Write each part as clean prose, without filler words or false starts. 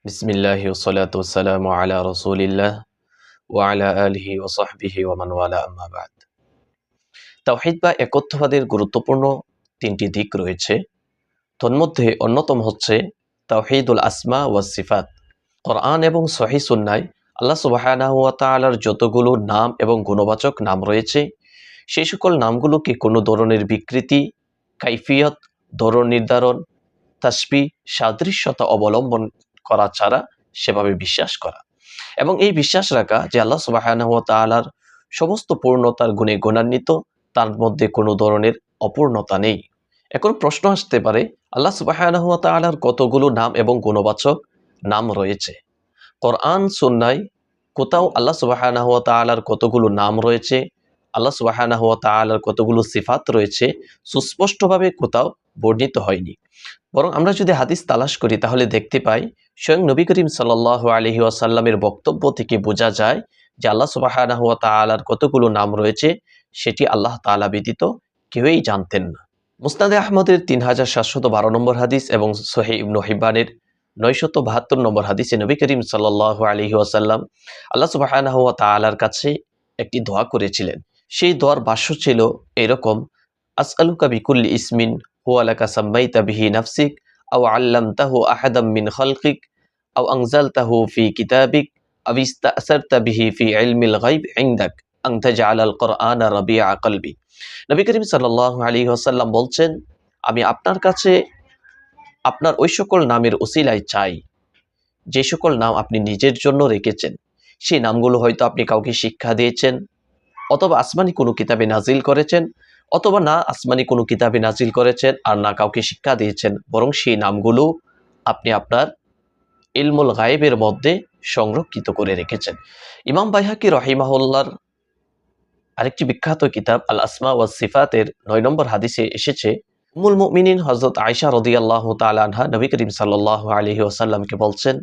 বিসমিল্লাহি ওয়াসসালাতু ওয়াসসালামু আলা রাসূলিল্লাহ ওয়া আলা আলিহি ওয়া সাহবিহি ওয়া মান ওয়ালা আম্মা বা'দ। তাওহীদ বা একত্ববাদের গুরুত্বপূর্ণ তিনটি দিক রয়েছে। তন্মধ্যে অন্যতম হচ্ছে তাওহীদুল আসমা ওয়াস সিফাত। কোরআন এবং সহিহ সুন্নাহয় আল্লাহ সুবহানাহু ওয়া তাআলার যতগুলো নাম এবং গুণবাচক নাম রয়েছে, সেই সকল নামগুলোকে কোনো ধরনের বিকৃতি, কাইফিয়ত, ধরন নির্ধারণ, তাসবিহ, সাদৃশ্যতা অবলম্বন করা ছাড়া সেভাবে বিশ্বাস করা এবং এই বিশ্বাস রাখা যে আল্লাহ সুবহানাহু ওয়া তাআলার সমস্ত পূর্ণতার গুণে গুণান্বিত, তার মধ্যে কোনো ধরনের অপূর্ণতা নেই। এখন প্রশ্ন আসতে পারে, আল্লাহ সুবহানাহু ওয়া তাআলার কতগুলো নাম এবং গুণবাচক নাম রয়েছে? কোরআন সুন্নাহয় কোথাও আল্লাহ সুবহানাহু ওয়া তাআলার কতগুলো নাম রয়েছে, আল্লাহ সুবহানাহু ওয়া তাআলার কতগুলো সিফাত রয়েছে, সুস্পষ্টভাবে কোথাও বর্ণিত হয়নি। বরং আমরা যদি হাদিস তালাশ করি তাহলে দেখতে পাই, স্বয়ং নবী করিম সাল্লাল্লাহু আলাইহি ওয়াসাল্লামের বক্তব্য থেকে বোঝা যায় যে আল্লাহ সুবহানাহু ওয়া তাআলার কতগুলো নাম রয়েছে সেটি আল্লাহ তাআলা ব্যতীত কেউই জানতেন না। মুসনাদে আহমদের 3712 নম্বর হাদিস এবং সহিহ ইবনে হিব্বানের 972 নম্বর হাদিসে নবী করিম সাল্লাল্লাহু আলাইহি ওয়াসাল্লাম আল্লাহ সুবহানাহু ওয়া তাআলার কাছে একটি দোয়া করেছিলেন। সেই দোয়ার ভাষ্য ছিল এরকম: আসআলুকা বিকুল্লি ইসমিন হুয়া লাকা সাম্মাইতা বিহি নাফসিক আও আল্লামতাহু আহাদাম মিন খালকিক আও আনজালতাহু ফি কিতাবিক আও ইস্তাসারতা বিহি ফি ইলমিল গায়ব ইনদাক আন তাজআলাল কুরআনা রাবিআ কলবি। নবী করিম সাল্লাল্লাহু আলাইহি ওয়াসাল্লাম বলছেন, আমি আপনার কাছে আপনার ওই সকল নামের ওসিলায় চাই যে সকল নাম আপনি নিজের জন্য রেখেছেন। সেই নামগুলো হয়তো আপনি কাউকে শিক্ষা দিয়েছেন, অথবা আসমানি কোনো কিতাবে নাজিল করেছেন, অথবা না আসমানি কোনো কিতাবে নাজিল করেছেন আর না কাউকে শিক্ষা দিয়েছেন, বরং সেই নামগুলো আপনি আপনার ইলমুল গায়েবের মধ্যে সংরক্ষিত করে রেখেছেন। ইমাম বাইহাকি রহিমাহুল্লাহর আরেকটি বিখ্যাত কিতাব আল আসমা ওয়াস সিফাতের 9 নম্বর হাদিসে এসেছে, উম্মুল মুমিনিন হযরত আয়েশা রাদিয়াল্লাহু তাআলা আনহা নবী করিম সাল্লাল্লাহু আলাইহি ওয়াসাল্লামকে বলছেন,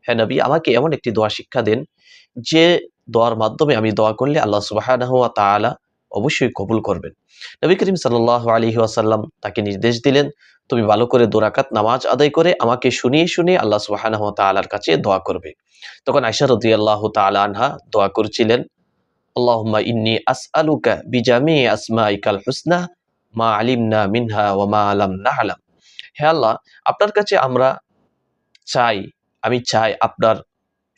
হে নবী, আমাকে এমন একটি দোয়া শিক্ষা দেন যে দোয়ার মাধ্যমে আমি দোয়া করলে আল্লাহ সুবহানাহু ওয়া তাআলা অবশ্যই কবুল করবেন। নবী করিম সাল্লাল্লাহু আলাইহি ওয়াসাল্লাম তাকে নির্দেশ দিলেন, তুমি ভালো করে 2 রাকাত নামাজ আদায় করে আমাকে শুনিয়ে শুনিয়ে আল্লাহ সুবহানাহু ওয়া তাআলার কাছে দোয়া করবে। তখন আয়েশা রাদিয়াল্লাহু তাআলা আনহা দোয়া করছিলেন, আল্লাহুম্মা ইন্নী আসআলুকা বিজামিই আসমাইকাল হুসনা মা আলিমনা মিনহা ওয়া মা লাম না'লাম। হে আল্লাহ, আপনার কাছে আমি চাই আপনার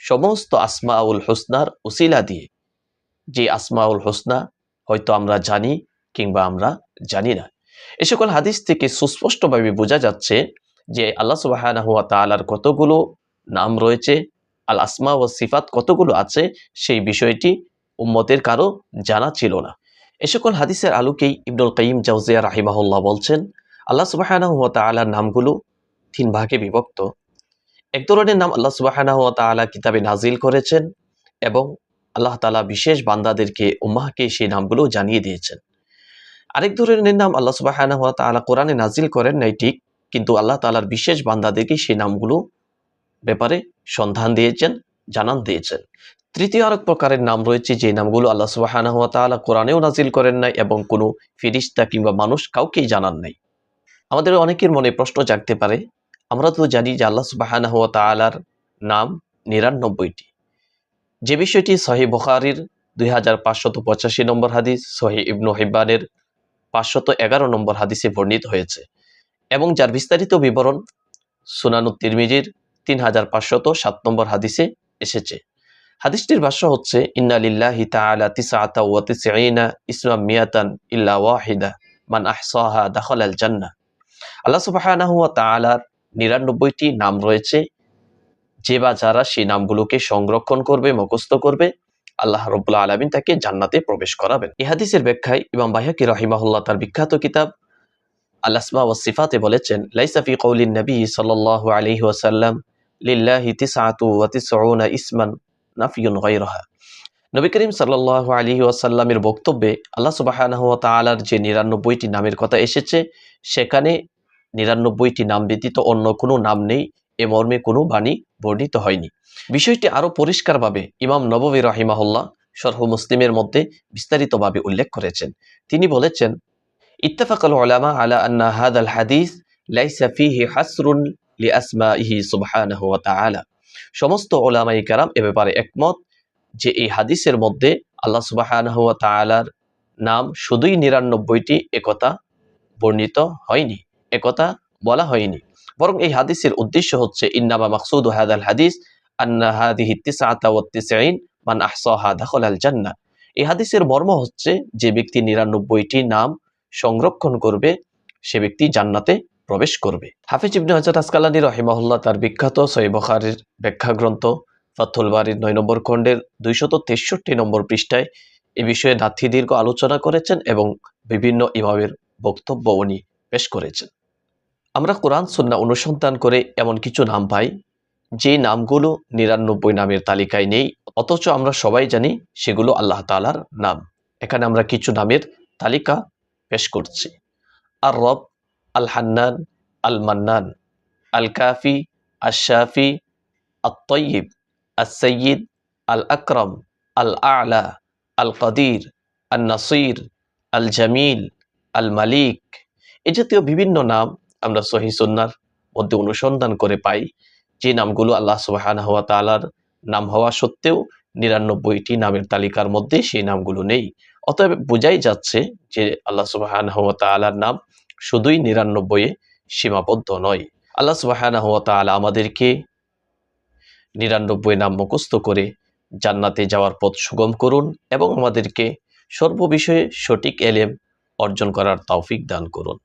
সমস্ত আসমাউল হুসনার উসিলা দিয়ে, যে আসমাউল হুসনা হয়তো আমরা জানি কিংবা আমরা জানি না। এ সকল হাদিস থেকে সুস্পষ্টভাবে বোঝা যাচ্ছে যে আল্লাহ সুবহানাহু ওয়া তাআলার কতগুলো নাম রয়েছে, আল আসমা ওয়াস সিফাত কতগুলো আছে, সেই বিষয়টি উম্মতের কারো জানা ছিল না। এ সকল হাদিসের আলোকেই ইবনুল কাইয়িম জাওজিয়া রাহিমাহুল্লাহ বলছেন, আল্লাহ সুবহানাহু ওয়া তাআলার নামগুলো 3 ভাগে বিভক্ত। এক ধরনের নাম আল্লাহ সুবহানাহু ওয়া তাআলা কিতাবে নাজিল করেছেন এবং আল্লাহ তাআলা বিশেষ বান্দাদেরকে উম্মাহকে সেই নামগুলো জানিয়ে দিয়েছেন। আরেক ধরনের নাম আল্লাহ সুবহানাহু ওয়া তাআলা কোরআনে নাজিল করেন নাই ঠিক, কিন্তু আল্লাহ তাআলার বিশেষ বান্দাদেরকে সেই নামগুলো ব্যাপারে সন্ধান দিয়েছেন, জানান দিয়েছেন। তৃতীয় আরেক প্রকারের নাম রয়েছে যে নামগুলো আল্লাহ সুবহানাহু ওয়া তাআলা কোরআনেও নাজিল করেন নাই এবং কোনো ফেরেশতা কিংবা মানুষ কাউকেই জানান নাই। আমাদের অনেকের মনে প্রশ্ন জাগতে পারে, আমরা তো জানি যে আল্লাহ সুবহানাহু ওয়া তাআলার নাম 99টি, যে বিষয়টি সহিহ বুখারীর 2585 নম্বর হাদিস, সহিহ ইবনে হিব্বানের 511 নম্বর হাদিসে বর্ণিত হয়েছে এবং যার বিস্তারিত বিবরণ সুনানুত তিরমিজির 3507 নম্বর হাদিসে এসেছে। হাদিসটির ভাষ্য হচ্ছে, ইন্না লিল্লাহি তাআলা তিসআতা ওয়া তিসঈনা ইসমান মিয়াতান ইল্লা ওয়াহিদা মান আহসাহা দাখালাল জান্নাহ। আল্লাহ সুবহানাহু ওয়া তাআলার 99টি নাম রয়েছে, যে বা যারা সেই নামগুলোকে সংরক্ষণ করবে, মুখস্থ করবে, আল্লাহ রাব্বুল আলামিন তাকে জান্নাতে প্রবেশ করাবেন। এই হাদিসের ব্যাখ্যায় ইমাম বাইহাকি রাহিমাহুল্লাহ তার বিখ্যাত কিতাব আল আসমা ওয়াস সিফাতে বলেছেন, লাইসা ফি কওলিন নবী সাল্লাল্লাহু আলাইহি ওয়াসাল্লাম লিল্লাহি তিসআতু ওয়া তিসউনা ইসমান নাফিয়ুন গায়রাহা। নবী করিম সাল্লাল্লাহু আলাইহি ওয়াসাল্লামের বক্তব্যে আল্লাহ সুবহানাহু ওয়া তাআলার যে 99টি নামের কথা এসেছে, সেখানে 99টি নাম ব্যতীত অন্য কোনো নাম নেই, এ মর্মে কোনো বাণী বর্ণিত হয়নি। বিষয়টি আরো পরিষ্কারভাবে ইমাম নববী রাহিমাহুল্লাহ শরহ মুসলিমের মধ্যে বিস্তারিতভাবে উল্লেখ করেছেন। তিনি বলেছেন, ইত্তাফাকাল উলামা আলা আন্না হাদাল হাদিস লাইসা ফিহি হাসরুন লিআসমাইহি সুবহানাহু ওয়া তাআলা। সমস্ত উলামায়ে কেরাম এ ব্যাপারে একমত যে এই হাদিসের মধ্যে আল্লাহ সুবহানাহু ওয়া তাআলার নাম শুধুই ৯৯টি একথা বর্ণিত হয়নি, একথা বলা হয়নি, বরং এই হাদিসের উদ্দেশ্য হচ্ছে ইন্নামা মাকসুদু হাদাল হাদিস আন্না হাদিহি তিসআতা ওয়া তিসঈন মান আহসাহা দাখালাল জান্নাহ। এই হাদিসের মর্ম হচ্ছে যে ব্যক্তি ৯৯টি নাম সংরক্ষণ করবে সে ব্যক্তি জান্নাতে প্রবেশ করবে। হাফিজ ইবনে হাজার আসকালানী রাহিমাহুল্লাহ তার বিখ্যাত সহিহ বুখারীর ব্যাখ্যা গ্রন্থ ফাথুল বারীর ৯ নম্বর খণ্ডের ২৬৩ নম্বর পৃষ্ঠায় এ বিষয়ে নাথি দীর্ঘ আলোচনা করেছেন এবং বিভিন্ন ইমামের বক্তব্য উনি পেশ করেছেন। আমরা কোরআন সুন্নাহ অনুসন্ধান করে এমন কিছু নাম পাই যে নামগুলো ৯৯ নামের তালিকায় নেই, অথচ আমরা সবাই জানি সেগুলো আল্লাহ তাআলার নাম। এখানে আমরা কিছু নামের তালিকা পেশ করছি। আর রব, আল হান্নান, আল মান্নান, আল কাফি, আশ শাফি, আত-তাইয়িব, আস-সাইয়্যিদ, আল আকরাম, আল আ'লা, আল কাদির, আন নাসির, আল জামিল, আল মালিক। এ জাতীয় বিভিন্ন নাম আমরা সহিহ সুন্নাহর মধ্যে অনুসন্ধান করে পাই যে নামগুলো আল্লাহ সুবহানাহু ওয়া তাআলার নাম হওয়া সত্ত্বেও ৯৯টি নামের তালিকার মধ্যে সেই নামগুলো নেই। অতএব বোঝাই যাচ্ছে যে আল্লাহ সুবহানাহু ওয়া তাআলার নাম শুধুই ৯৯ এ সীমাবদ্ধ নয়। আল্লাহ সুবহানাহু ওয়া তাআলা আমাদেরকে ৯৯ নাম মুখস্থ করে জান্নাতে যাওয়ার পথ সুগম করুন এবং আমাদেরকে সর্ববিষয়ে সঠিক এলেম অর্জন করার তৌফিক দান করুন।